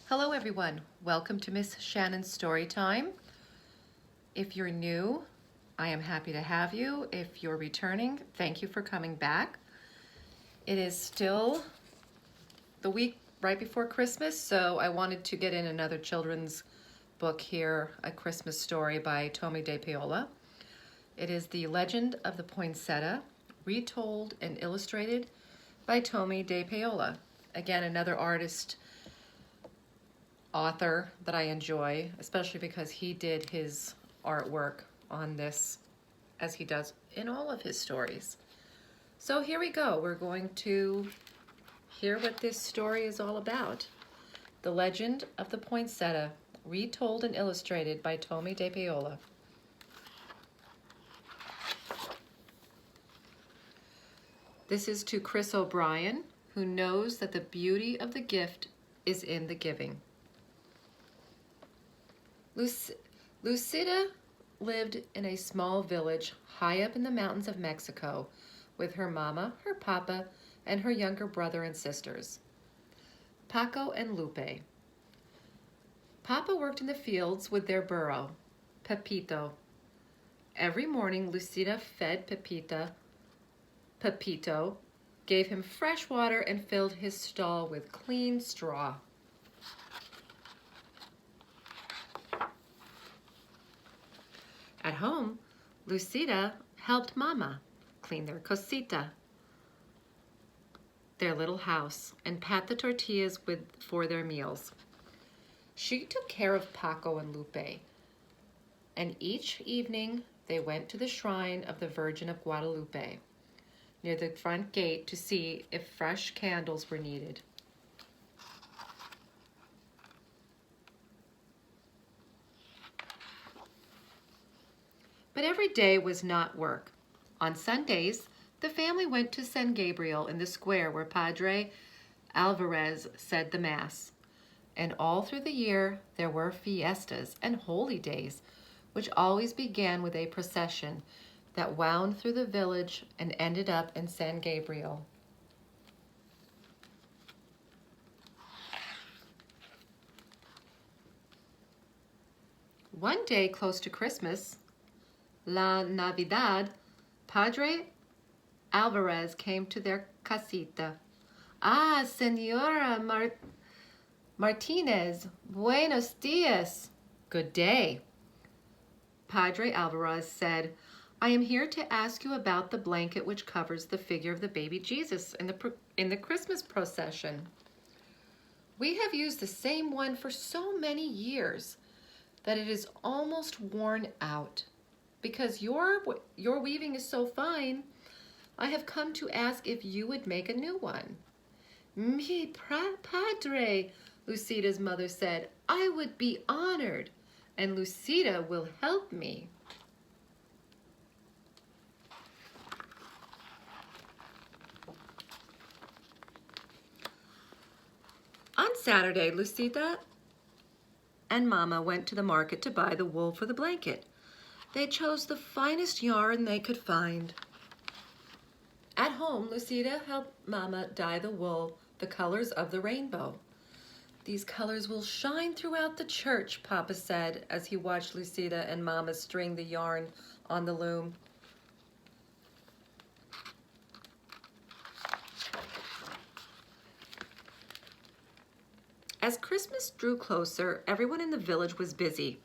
Hello everyone, welcome to Miss Shannon's story time. If you're new, I am happy to have you. If you're returning, thank you for coming back. It is still the week right before Christmas, so I wanted to get in another children's book here, A Christmas Story by Tomie dePaola. It is The Legend of the Poinsettia, retold and illustrated by Tomie dePaola. Again, another author that I enjoy, especially because he did his artwork on this as he does in all of his stories. So here we go. We're going to hear what this story is all about. The Legend of the Poinsettia, retold and illustrated by Tomie dePaola. This is to Chris O'Brien, who knows that the beauty of the gift is in the giving. Lucida lived in a small village high up in the mountains of Mexico with her mama, her papa, and her younger brother and sisters, Paco and Lupe. Papa worked in the fields with their burro, Pepito. Every morning, Lucida fed Pepito, gave him fresh water, and filled his stall with clean straw. At home, Lucida helped Mama clean their cosita, their little house, and pat the tortillas for their meals. She took care of Paco and Lupe, and each evening they went to the shrine of the Virgin of Guadalupe near the front gate to see if fresh candles were needed. But every day was not work. On Sundays, the family went to San Gabriel in the square where Padre Alvarez said the Mass. And all through the year, there were fiestas and holy days, which always began with a procession that wound through the village and ended up in San Gabriel. One day close to Christmas, La Navidad, Padre Alvarez came to their casita. Ah, Senora Martinez, buenos dias. Good day. Padre Alvarez said, I am here to ask you about the blanket which covers the figure of the baby Jesus in the Christmas procession. We have used the same one for so many years that it is almost worn out. Because your weaving is so fine, I have come to ask if you would make a new one. Mi padre, Lucida's mother said, I would be honored, and Lucida will help me. On Saturday, Lucida and Mama went to the market to buy the wool for the blanket. They chose the finest yarn they could find. At home, Lucida helped Mama dye the wool the colors of the rainbow. These colors will shine throughout the church, Papa said as he watched Lucida and Mama string the yarn on the loom. As Christmas drew closer, everyone in the village was busy.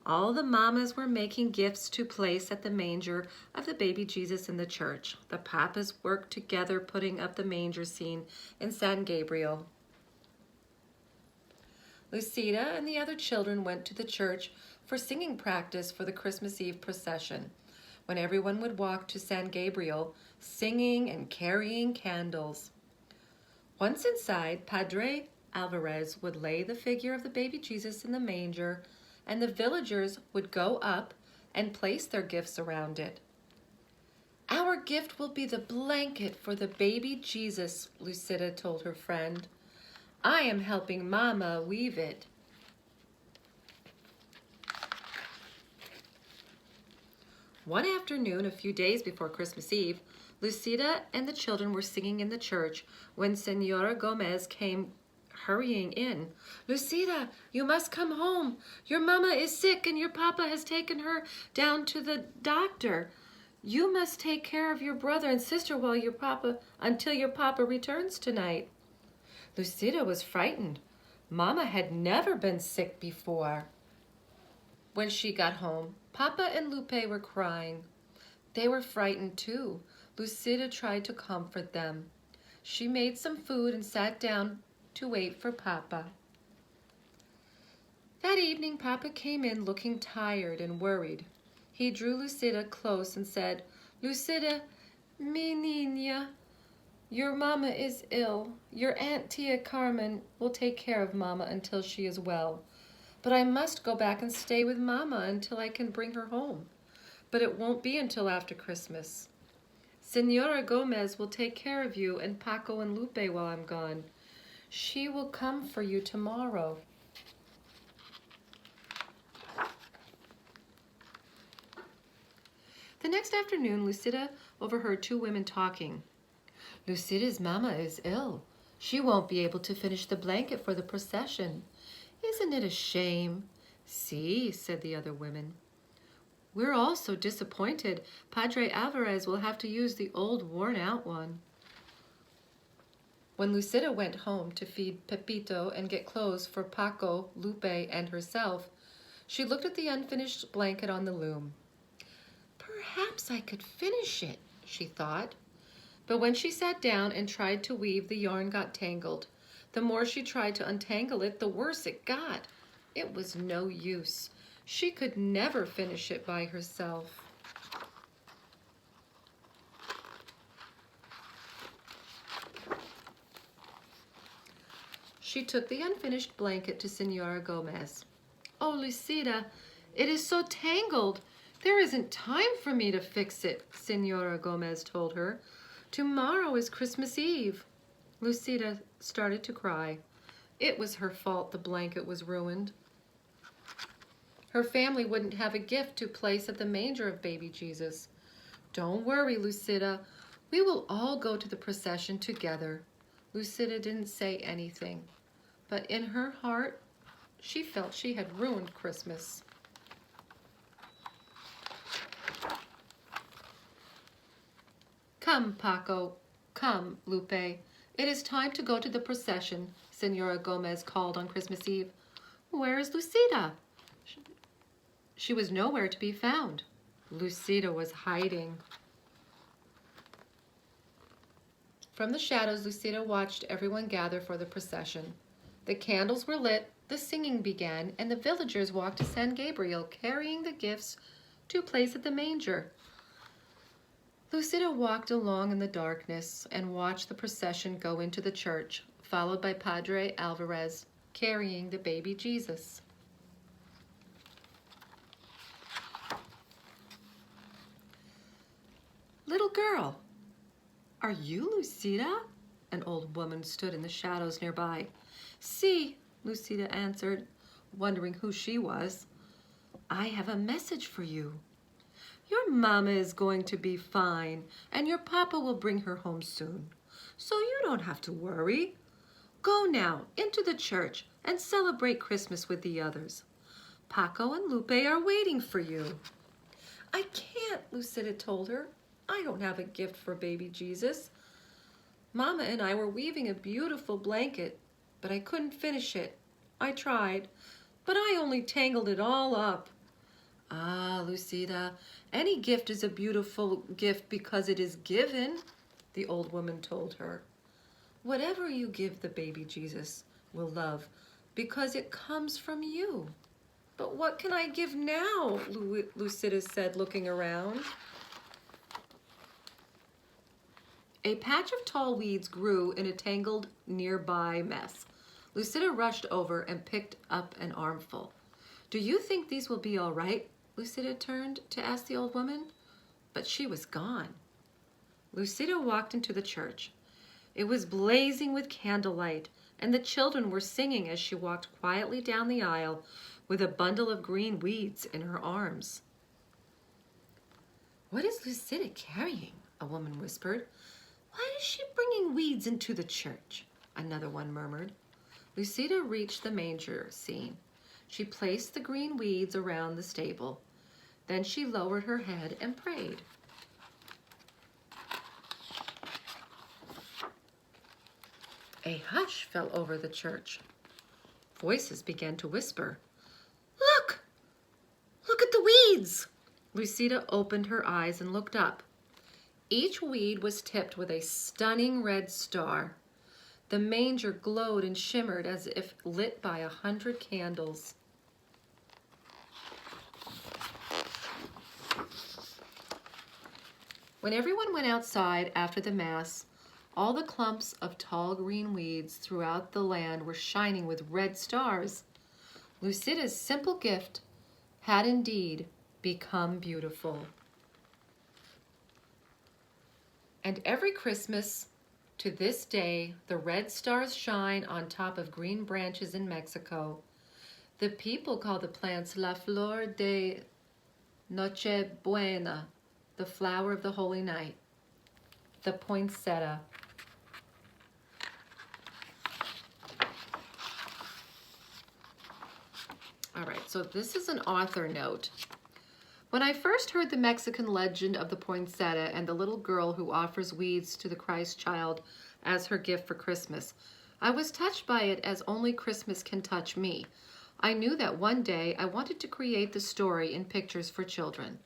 All the mamas were making gifts to place at the manger of the baby Jesus in the church. The papas worked together putting up the manger scene in San Gabriel. Lucida and the other children went to the church for singing practice for the Christmas Eve procession, when everyone would walk to San Gabriel singing and carrying candles. Once inside, Padre Alvarez would lay the figure of the baby Jesus in the manger, and the villagers would go up and place their gifts around it. Our gift will be the blanket for the baby Jesus, Lucida told her friend. I am helping Mama weave it. One afternoon, a few days before Christmas Eve, Lucida and the children were singing in the church when Senora Gomez came hurrying in. Lucida, you must come home. Your mama is sick and your papa has taken her down to the doctor. You must take care of your brother and sister until your papa returns tonight. Lucida was frightened. Mama had never been sick before. When she got home, Papa and Lupe were crying. They were frightened too. Lucida tried to comfort them. She made some food and sat down to wait for Papa. That evening, Papa came in looking tired and worried. He drew Lucida close and said, Lucida, mi niña, your mama is ill. Your Aunt Tia Carmen will take care of Mama until she is well. But I must go back and stay with Mama until I can bring her home. But it won't be until after Christmas. Senora Gomez will take care of you and Paco and Lupe while I'm gone. She will come for you tomorrow. The next afternoon, Lucida overheard two women talking. Lucida's mama is ill. She won't be able to finish the blanket for the procession. Isn't it a shame? See, said the other women. We're all so disappointed. Padre Alvarez will have to use the old worn-out one. When Lucida went home to feed Pepito and get clothes for Paco, Lupe, and herself, she looked at the unfinished blanket on the loom. Perhaps I could finish it, she thought. But when she sat down and tried to weave, the yarn got tangled. The more she tried to untangle it, the worse it got. It was no use. She could never finish it by herself. She took the unfinished blanket to Senora Gomez. Oh, Lucida, it is so tangled. There isn't time for me to fix it, Senora Gomez told her. Tomorrow is Christmas Eve. Lucida started to cry. It was her fault the blanket was ruined. Her family wouldn't have a gift to place at the manger of baby Jesus. Don't worry, Lucida. We will all go to the procession together. Lucida didn't say anything, but in her heart, she felt she had ruined Christmas. Come, Paco. Come, Lupe. It is time to go to the procession, Senora Gomez called on Christmas Eve. Where is Lucida? She was nowhere to be found. Lucida was hiding. From the shadows, Lucida watched everyone gather for the procession. The candles were lit, the singing began, and the villagers walked to San Gabriel, carrying the gifts to place at the manger. Lucida walked along in the darkness and watched the procession go into the church, followed by Padre Alvarez, carrying the baby Jesus. Little girl, are you Lucida? An old woman stood in the shadows nearby. See, Lucida answered, wondering who she was. I have a message for you. Your mama is going to be fine, and your papa will bring her home soon. So you don't have to worry. Go now into the church and celebrate Christmas with the others. Paco and Lupe are waiting for you. I can't, Lucida told her. I don't have a gift for baby Jesus. Mama and I were weaving a beautiful blanket, but I couldn't finish it. I tried, but I only tangled it all up. Ah, Lucida, any gift is a beautiful gift because it is given, the old woman told her. Whatever you give the baby Jesus will love because it comes from you. But what can I give now? Lucida said, looking around. A patch of tall weeds grew in a tangled nearby mess. Lucida rushed over and picked up an armful. Do you think these will be all right? Lucida turned to ask the old woman, but she was gone. Lucida walked into the church. It was blazing with candlelight, and the children were singing as she walked quietly down the aisle with a bundle of green weeds in her arms. What is Lucida carrying? A woman whispered. Why is she bringing weeds into the church? Another one murmured. Lucida reached the manger scene. She placed the green weeds around the stable. Then she lowered her head and prayed. A hush fell over the church. Voices began to whisper. Look! Look at the weeds! Lucida opened her eyes and looked up. Each weed was tipped with a stunning red star. The manger glowed and shimmered as if lit by 100 candles. When everyone went outside after the Mass, all the clumps of tall green weeds throughout the land were shining with red stars. Lucida's simple gift had indeed become beautiful. And every Christmas, to this day, the red stars shine on top of green branches in Mexico. The people call the plants La Flor de Nochebuena, the flower of the Holy Night, the poinsettia. All right, so this is an author note. When I first heard the Mexican legend of the poinsettia and the little girl who offers weeds to the Christ child as her gift for Christmas, I was touched by it as only Christmas can touch me. I knew that one day I wanted to create the story in pictures for children.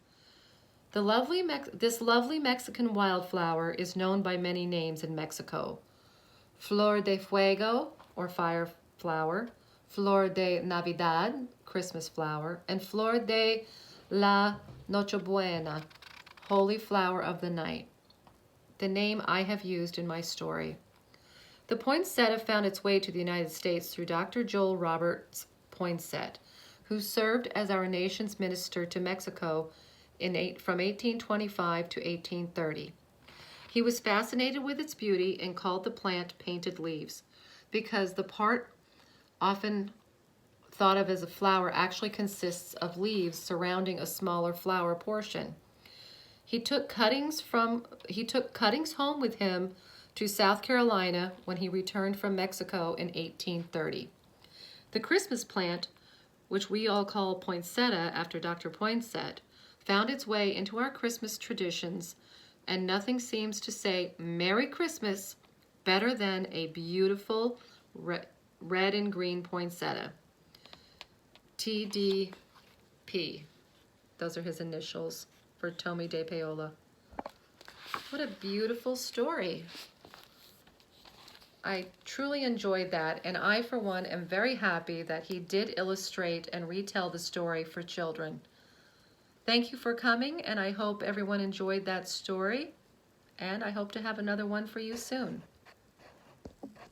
This lovely Mexican wildflower is known by many names in Mexico. Flor de Fuego, or fire flower, Flor de Navidad, Christmas flower, and Flor de La Nochebuena, Holy Flower of the Night, the name I have used in my story. The poinsettia found its way to the United States through Dr. Joel Roberts Poinsett, who served as our nation's minister to Mexico from 1825 to 1830. He was fascinated with its beauty and called the plant painted leaves, because the part often thought of as a flower actually consists of leaves surrounding a smaller flower portion. He took cuttings home with him to South Carolina when he returned from Mexico in 1830. The Christmas plant, which we all call poinsettia after Dr. Poinsett, found its way into our Christmas traditions, and nothing seems to say Merry Christmas better than a beautiful red and green poinsettia. TDP. Those are his initials for Tomie dePaola. What a beautiful story. I truly enjoyed that, and I, for one, am very happy that he did illustrate and retell the story for children. Thank you for coming, and I hope everyone enjoyed that story, and I hope to have another one for you soon.